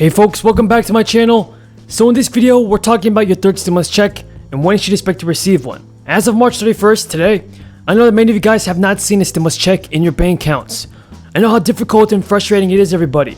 Hey folks, welcome back to my channel. So in this video, we're talking about your third stimulus check and when you should expect to receive one. As of March 31st, today, I know that many of you guys have not seen a stimulus check in your bank accounts. I know how difficult and frustrating it is, everybody.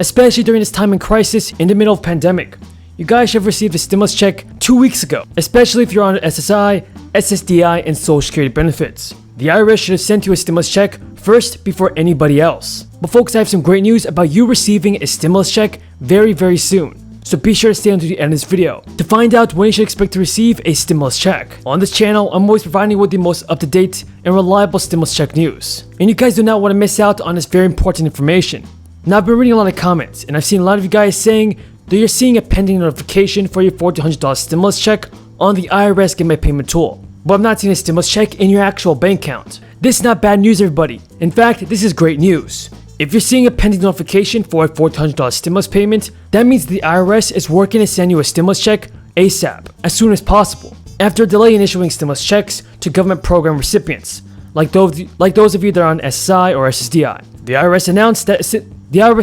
Especially during this time in crisis in the middle of pandemic. You guys should have received a stimulus check 2 weeks ago, especially if you're on SSI, Ssdi, and Social Security benefits. The IRS should have sent you a stimulus check first before anybody else. But folks, I have some great news about you receiving a stimulus check very soon. So be sure to stay until the end of this video to find out when you should expect to receive a stimulus check. On this channel, I'm always providing you with the most up-to-date and reliable stimulus check news. And you guys do not want to miss out on this very important information. Now, I've been reading a lot of comments, and I've seen a lot of you guys saying that you're seeing a pending notification for your $1,400 stimulus check on the IRS Get My Payment tool. But I'm not seeing a stimulus check in your actual bank account. This is not bad news, everybody. In fact, this is great news. If you're seeing a pending notification for a $1,400 stimulus payment, that means the IRS is working to send you a stimulus check ASAP, as soon as possible, after a delay in issuing stimulus checks to government program recipients, like those of you that are on SSI or Ssdi. The IRS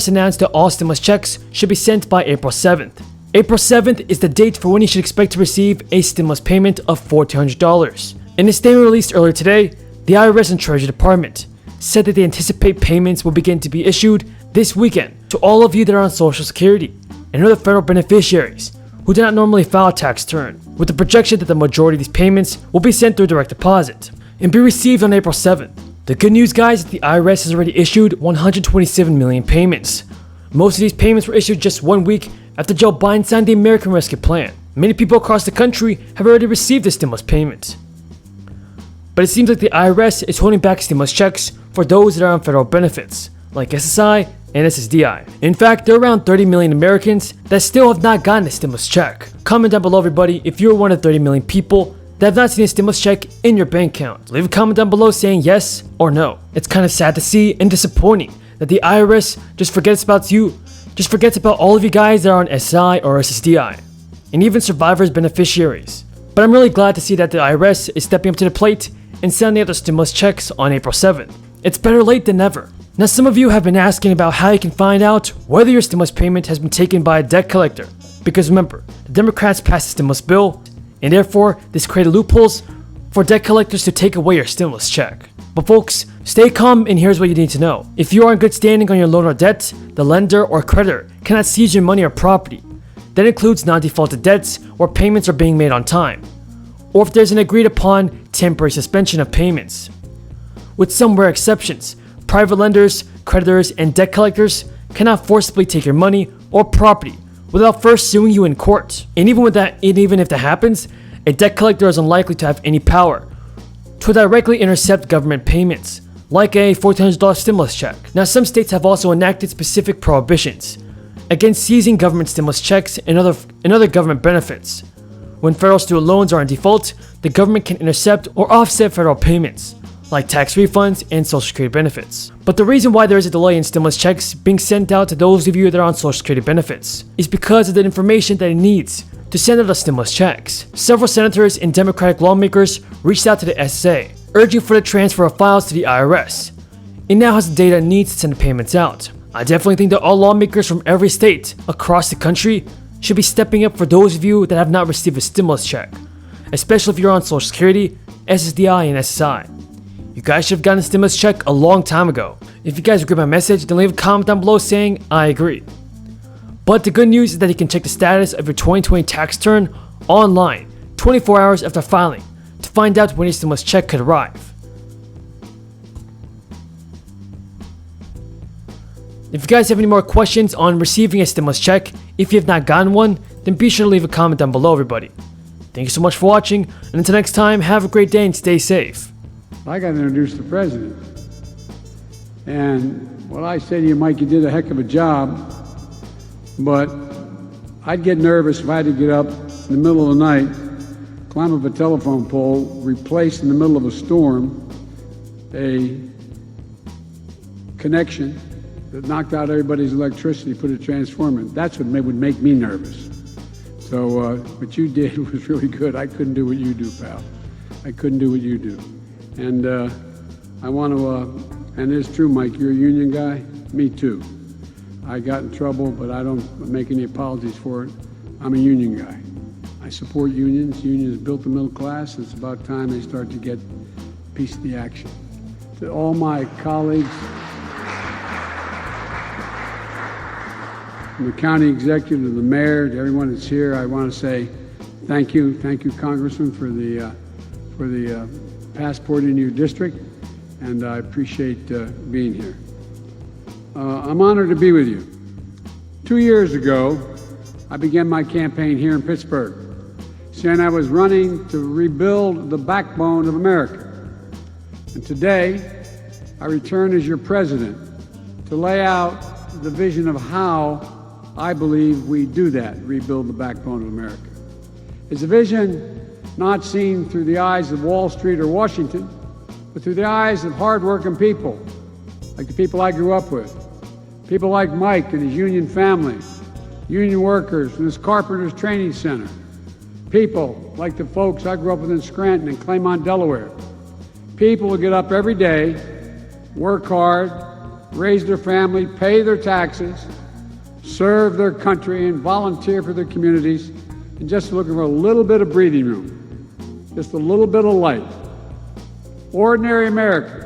announced that all stimulus checks should be sent by April 7th. April 7th is the date for when you should expect to receive a stimulus payment of $1,400. In a statement released earlier today, the IRS and Treasury Department said that they anticipate payments will begin to be issued this weekend to all of you that are on Social Security and other federal beneficiaries who do not normally file a tax return, with the projection that the majority of these payments will be sent through direct deposit and be received on April 7th. The good news, guys, is that the IRS has already issued 127 million payments. Most of these payments were issued just 1 week after Joe Biden signed the American Rescue Plan. Many people across the country have already received a stimulus payment. But it seems like the IRS is holding back stimulus checks for those that are on federal benefits, like SSI and Ssdi. In fact, there are around 30 million Americans that still have not gotten a stimulus check. Comment down below, everybody, if you're one of 30 million people that have not seen a stimulus check in your bank account. Leave a comment down below saying yes or no. It's kind of sad to see and disappointing that the IRS just forgets about all of you guys that are on SSI or Ssdi, and even survivors' beneficiaries. But I'm really glad to see that the IRS is stepping up to the plate and sending out the stimulus checks on April 7th. It's better late than never. Now, some of you have been asking about how you can find out whether your stimulus payment has been taken by a debt collector. Because remember, the Democrats passed a stimulus bill, and therefore this created loopholes for debt collectors to take away your stimulus check. But folks, stay calm, and here's what you need to know. If you are in good standing on your loan or debt, the lender or creditor cannot seize your money or property. That includes non-defaulted debts where payments are being made on time, or if there's an agreed upon temporary suspension of payments. With some rare exceptions, private lenders, creditors, and debt collectors cannot forcibly take your money or property without first suing you in court. And even if that happens, a debt collector is unlikely to have any power to directly intercept government payments, like a $1,400 stimulus check. Now, some states have also enacted specific prohibitions against seizing government stimulus checks and other government benefits. When federal student loans are in default, the government can intercept or offset federal payments, like tax refunds and Social Security benefits. But the reason why there is a delay in stimulus checks being sent out to those of you that are on Social Security benefits is because of the information that it needs to send out the stimulus checks. Several senators and Democratic lawmakers reached out to the SSA, urging for the transfer of files to the IRS. It now has the data it needs to send the payments out. I definitely think that all lawmakers from every state across the country should be stepping up for those of you that have not received a stimulus check, especially if you're on Social Security, Ssdi, and SSI. You guys should have gotten a stimulus check a long time ago. If you guys agree with my message, then leave a comment down below saying I agree. But the good news is that you can check the status of your 2020 tax return online 24 hours after filing to find out when your stimulus check could arrive. If you guys have any more questions on receiving a stimulus check, if you have not gotten one, then be sure to leave a comment down below, everybody. Thank you so much for watching, and until next time, have a great day and stay safe. I got to introduce the president. And what I say to you, Mike, you did a heck of a job, but I'd get nervous if I had to get up in the middle of the night, climb up a telephone pole, replace in the middle of a storm a connection that knocked out everybody's electricity, put a transformer in. That's what would make me nervous. So what you did was really good. I couldn't do what you do, pal. I couldn't do what you do. And I want to, and it's true, Mike, you're a union guy. Me too. I got in trouble, but I don't make any apologies for it. I'm a union guy. I support unions. Unions built the middle class. It's about time they start to get a piece of the action. To all my colleagues, from the county executive to the mayor, to everyone that's here, I want to say thank you. Thank you, Congressman, for the passport into your district, and I appreciate being here. I'm honored to be with you. 2 years ago, I began my campaign here in Pittsburgh, saying I was running to rebuild the backbone of America. And today, I return as your president to lay out the vision of how I believe we do that, rebuild the backbone of America. It's a vision not seen through the eyes of Wall Street or Washington, but through the eyes of hardworking people, like the people I grew up with. People like Mike and his union family, union workers from this Carpenters Training Center, people like the folks I grew up with in Scranton and Claymont, Delaware. People who get up every day, work hard, raise their family, pay their taxes, serve their country, and volunteer for their communities, and just looking for a little bit of breathing room, just a little bit of light. Ordinary Americans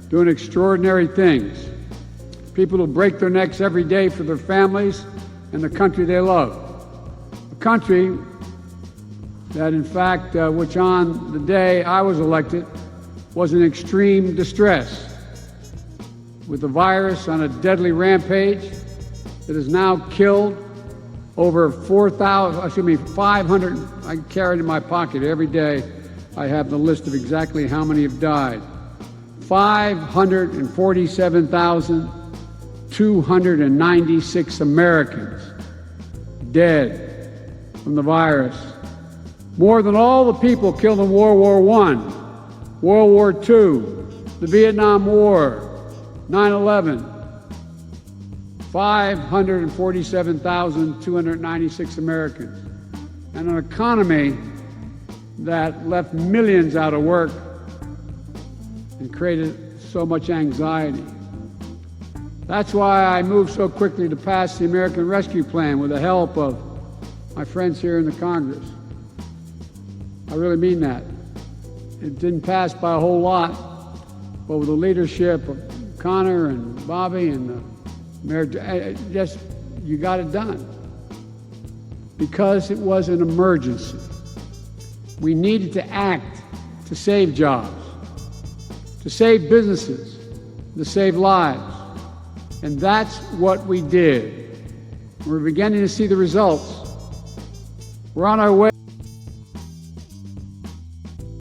doing extraordinary things. People who break their necks every day for their families and the country they love. A country that, in fact, which on the day I was elected was in extreme distress, with the virus on a deadly rampage that has now killed over 500, I carry it in my pocket every day. I have the list of exactly how many have died. 547,296 Americans dead from the virus. More than all the people killed in World War I, World War II, the Vietnam War, 9/11. 547,296 Americans. And an economy that left millions out of work and created so much anxiety. That's why I moved so quickly to pass the American Rescue Plan with the help of my friends here in the Congress. I really mean that. It didn't pass by a whole lot, but with the leadership of Connor and Bobby and the Mayor, you got it done. Because it was an emergency. We needed to act to save jobs, to save businesses, to save lives. And that's what we did. We're beginning to see the results. We're on our way.